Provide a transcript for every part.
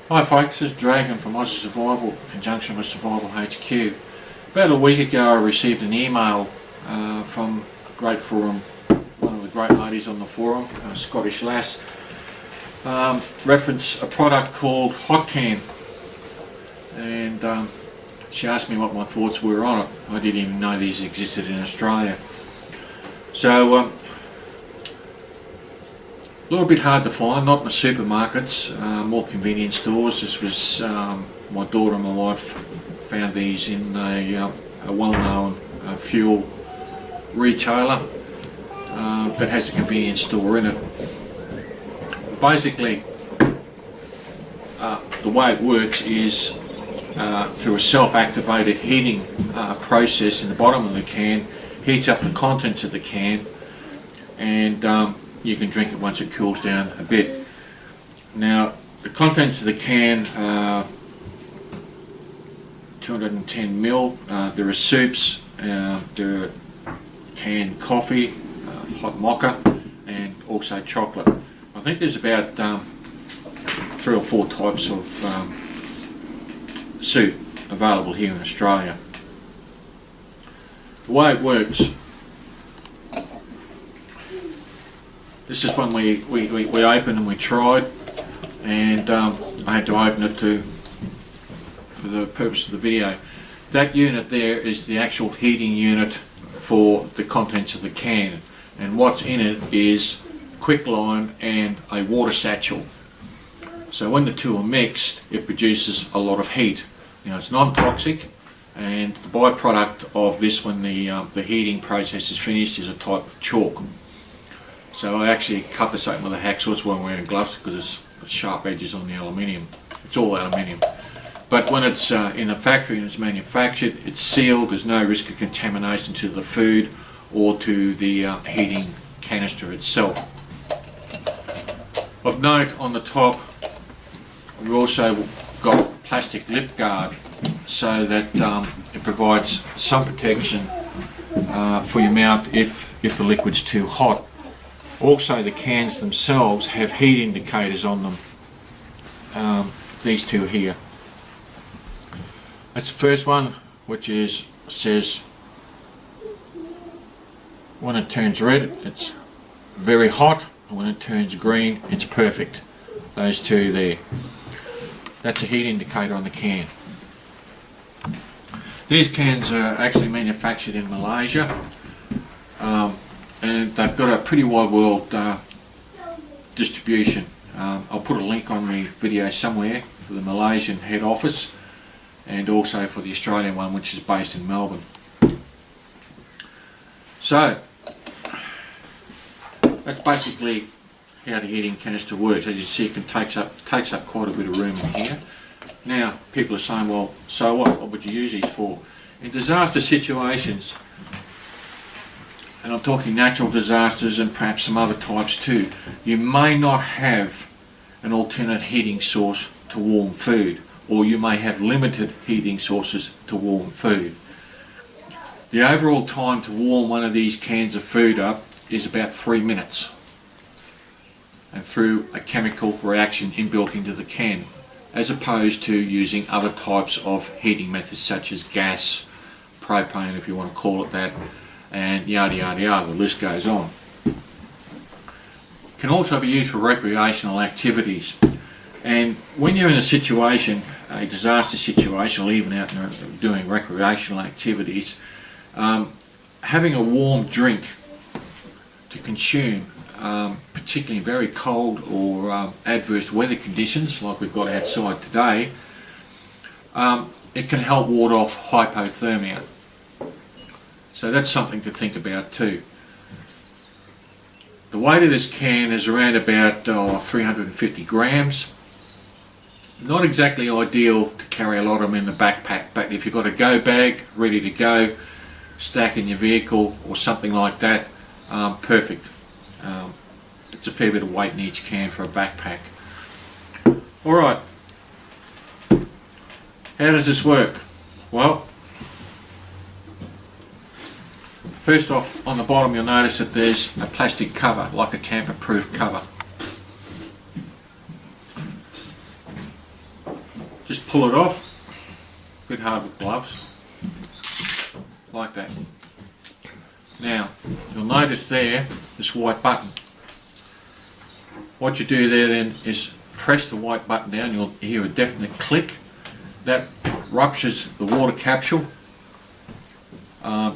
Hi folks, this is Dragon from Aussie Survival in conjunction with Survival HQ. About a week ago I received an email from a great forum, one of the great ladies on the forum, a Scottish lass, reference a product called Hot Can, and she asked me what my thoughts were on it. I didn't even know these existed in Australia. So a little bit hard to find, not in the supermarkets, more convenience stores. This was my daughter and my wife found these in a well-known fuel retailer that has a convenience store in it. Basically, the way it works is through a self-activated heating process in the bottom of the can, heats up the contents of the can, and you can drink it once it cools down a bit. Now, the contents of the can are 210 ml. There are soups, there are canned coffee, hot mocha, and also chocolate. I think there's about 3 or 4 types of soup available here in Australia. The way it works, this is one we opened and we tried, and I had to open it for the purpose of the video. That unit there is the actual heating unit for the contents of the can, and what's in it is quicklime and a water satchel. So when the two are mixed, it produces a lot of heat. Now, it's non-toxic, and the byproduct of this, when the heating process is finished, is a type of chalk. So I actually cut this open with a hacksaw. That's why I'm wearing gloves, because there's sharp edges on the aluminium. It's all aluminium. But when it's in a factory and it's manufactured, it's sealed. There's no risk of contamination to the food or to the heating canister itself. Of note, on the top, we've also got a plastic lip guard, so that it provides some protection for your mouth if the liquid's too hot. Also, the cans themselves have heat indicators on them. These two here. That's the first one, which says when it turns red, it's very hot, and when it turns green, it's perfect. Those two there. That's a heat indicator on the can. These cans are actually manufactured in Malaysia. And they've got a pretty wide world distribution. I'll put a link on the video somewhere for the Malaysian head office, and also for the Australian one, which is based in Melbourne. So that's basically how the heating canister works. As you see, it takes up quite a bit of room in here. Now, people are saying, well, so what? What would you use these for? In disaster situations, and I'm talking natural disasters and perhaps some other types too, you may not have an alternate heating source to warm food, or you may have limited heating sources to warm food. The overall time to warm one of these cans of food up is about 3 minutes, and through a chemical reaction inbuilt into the can, as opposed to using other types of heating methods such as gas, propane if you want to call it that, and yada yada yada, the list goes on. It can also be used for recreational activities, and when you're in a situation, a disaster situation, or even out doing recreational activities, having a warm drink to consume, particularly in very cold or adverse weather conditions like we've got outside today, it can help ward off hypothermia. So that's something to think about too. The weight of this can is around about 350 grams. Not exactly ideal to carry a lot of them in the backpack, but if you've got a go bag ready to go, stack in your vehicle or something like that, perfect. It's a fair bit of weight in each can for a backpack. Alright, how does this work? Well, first off, on the bottom you'll notice that there's a plastic cover, like a tamper-proof cover. just pull it off. Good hard with gloves, like that. Now, you'll notice there, this white button. What you do there then is press the white button down, you'll hear a definite click. That ruptures the water capsule.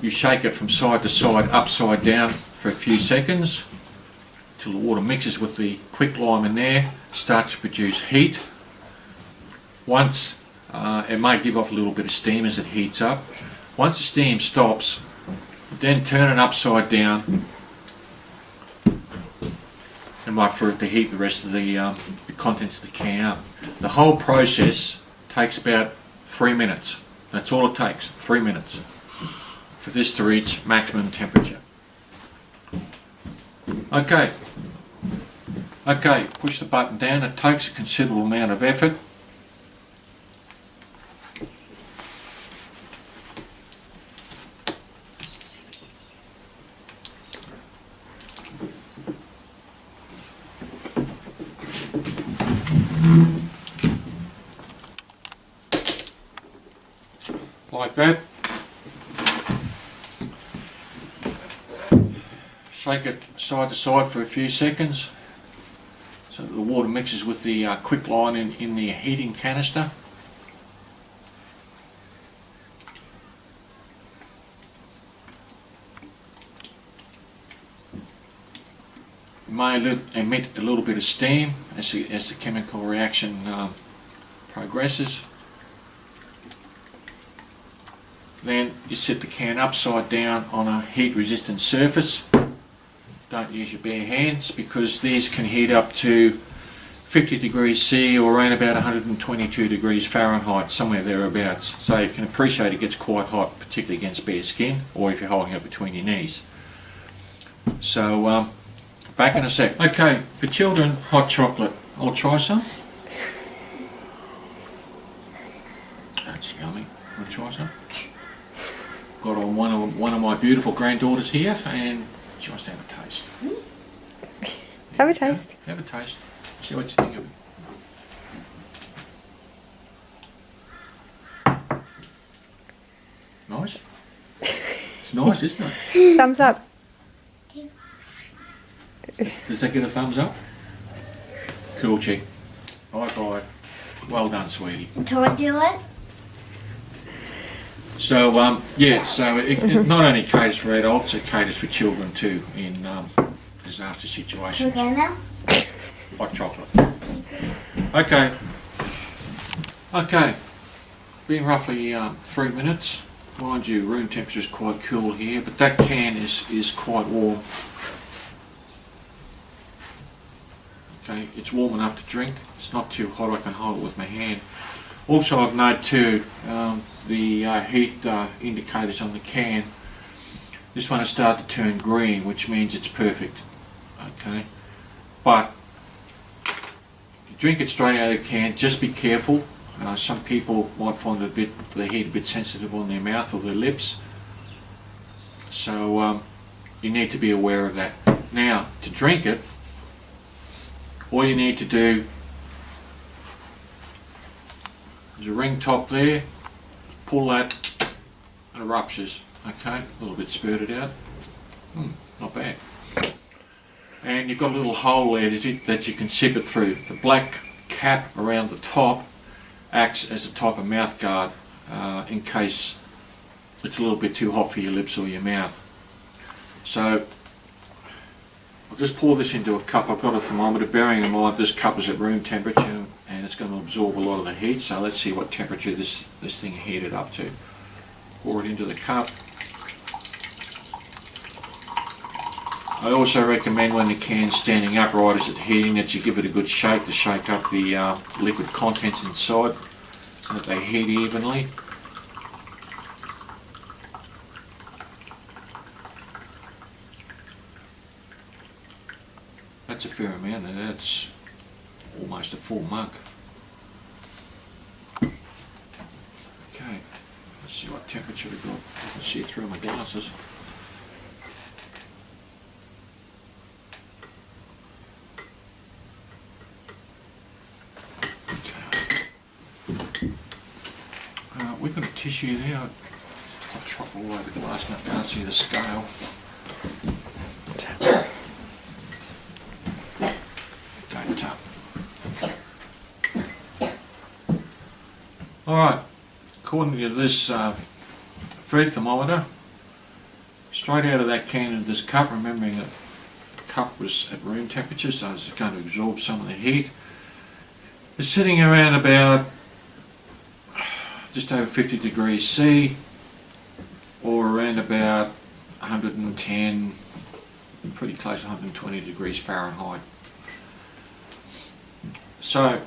You shake it from side to side, upside down for a few seconds till the water mixes with the quicklime in there, starts to produce heat. Once it may give off a little bit of steam as it heats up. Once the steam stops, then turn it upside down and wait for it to heat the rest of the contents of the can up. The whole process takes about 3 minutes. That's all it takes, 3 minutes, for this to reach maximum temperature. Okay, push the button down. It takes a considerable amount of effort. Like that. Shake it side to side for a few seconds so that the water mixes with the quicklime in the heating canister. It may emit a little bit of steam as the chemical reaction progresses. Then you set the can upside down on a heat resistant surface. Don't use your bare hands because these can heat up to 50 degrees C or around about 122 degrees Fahrenheit, somewhere thereabouts. So you can appreciate it gets quite hot, particularly against bare skin or if you're holding it between your knees. So back in a sec. Okay, for children, hot chocolate. I'll try some. That's yummy. Want to try some? Got on one of my beautiful granddaughters here, and she wants to have a taste. Have a taste. Have a taste. See what you think of it. Nice. It's nice, isn't it? Thumbs up. Does that get a thumbs up? Cool, chick. High five. Well done, sweetie. Do I do it? So yeah, so it not only caters for adults, it caters for children too in disaster situations. Okay now? Hot chocolate. Okay. Been roughly 3 minutes. Mind you, room temperature is quite cool here, but that can is quite warm. Okay, it's warm enough to drink. It's not too hot. I can hold it with my hand. Also, I've noted too the heat indicators on the can. This one has started to turn green, which means it's perfect. Okay, but if you drink it straight out of the can, just be careful. Some people might find the heat a bit sensitive on their mouth or their lips, so you need to be aware of that. Now, to drink it, all you need to do, there's a ring top there, pull that and it ruptures. Okay, a little bit spurted out. Not bad. And you've got a little hole there that you can sip it through. The black cap around the top acts as a type of mouth guard in case it's a little bit too hot for your lips or your mouth. So I'll just pour this into a cup. I've got a thermometer, bearing in mind this cup is at room temperature and it's going to absorb a lot of the heat, so let's see what temperature this thing heated up to. Pour it into the cup. I also recommend when the can's standing upright as it's heating that you give it a good shake to shake up the liquid contents inside so that they heat evenly. That's a fair amount, and that's almost a full mug. Okay, let's see what temperature we've got. I can see through my glasses. Okay. tissue there. I'll drop all over the glass and I can't see the scale. Don't Alright, according to this food thermometer, straight out of that can into this cup, remembering that the cup was at room temperature, so it's going to absorb some of the heat. It's sitting around about just over 50 degrees C, or around about 110, pretty close to 120 degrees Fahrenheit. So,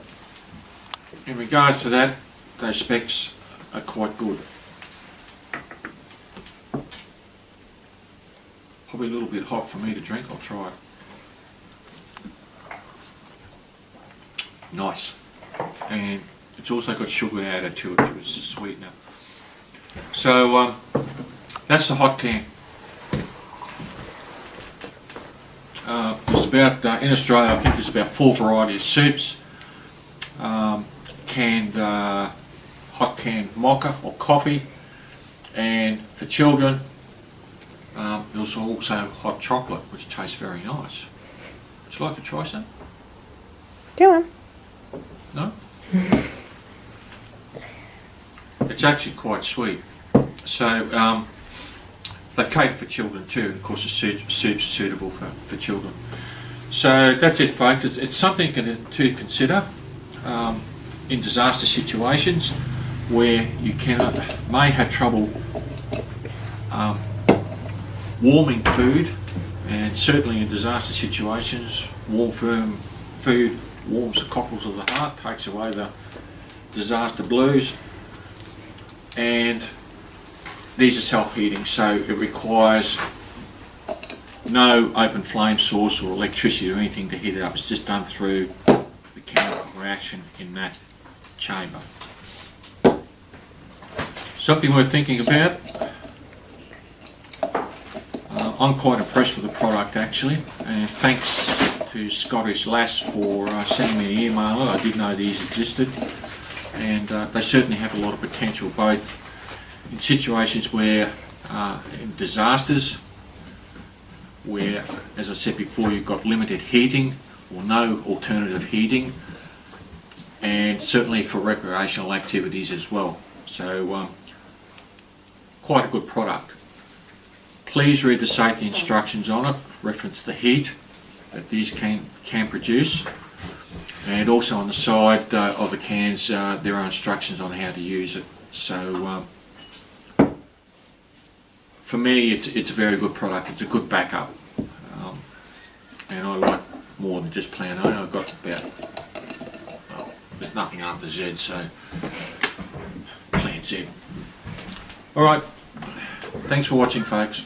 in regards to that, those specs are quite good. Probably a little bit hot for me to drink, I'll try it. Nice. And it's also got sugar added to it, which is a sweetener. So that's the hot can. There's about, in Australia I think there's about 4 varieties of soups. Canned hot canned mocha or coffee, and for children there's also hot chocolate, which tastes very nice. Would you like to try some? Go on. No? It's actually quite sweet. So they cater for children too. Of course, the soup's suitable for children. So that's it, folks. It's something to consider in disaster situations where you may have trouble warming food, and certainly in disaster situations, warm firm food warms the cockles of the heart, takes away the disaster blues, and these are self-heating, so it requires no open flame source or electricity or anything to heat it up. It's just done through the chemical reaction in that chamber. Something worth thinking about. I'm quite impressed with the product actually, and thanks to Scottish Lass for sending me an email. I didn't know these existed, and they certainly have a lot of potential, both in situations where, in disasters, where, as I said before, you've got limited heating or no alternative heating, and certainly for recreational activities as well. So quite a good product. Please read the safety instructions on it, reference the heat that these can produce, and also on the side of the cans there are instructions on how to use it. So for me it's a very good product. It's a good backup, and I like more than just plan A. I've got about, well, there's nothing after Z, so plan Z. Alright, thanks for watching, folks.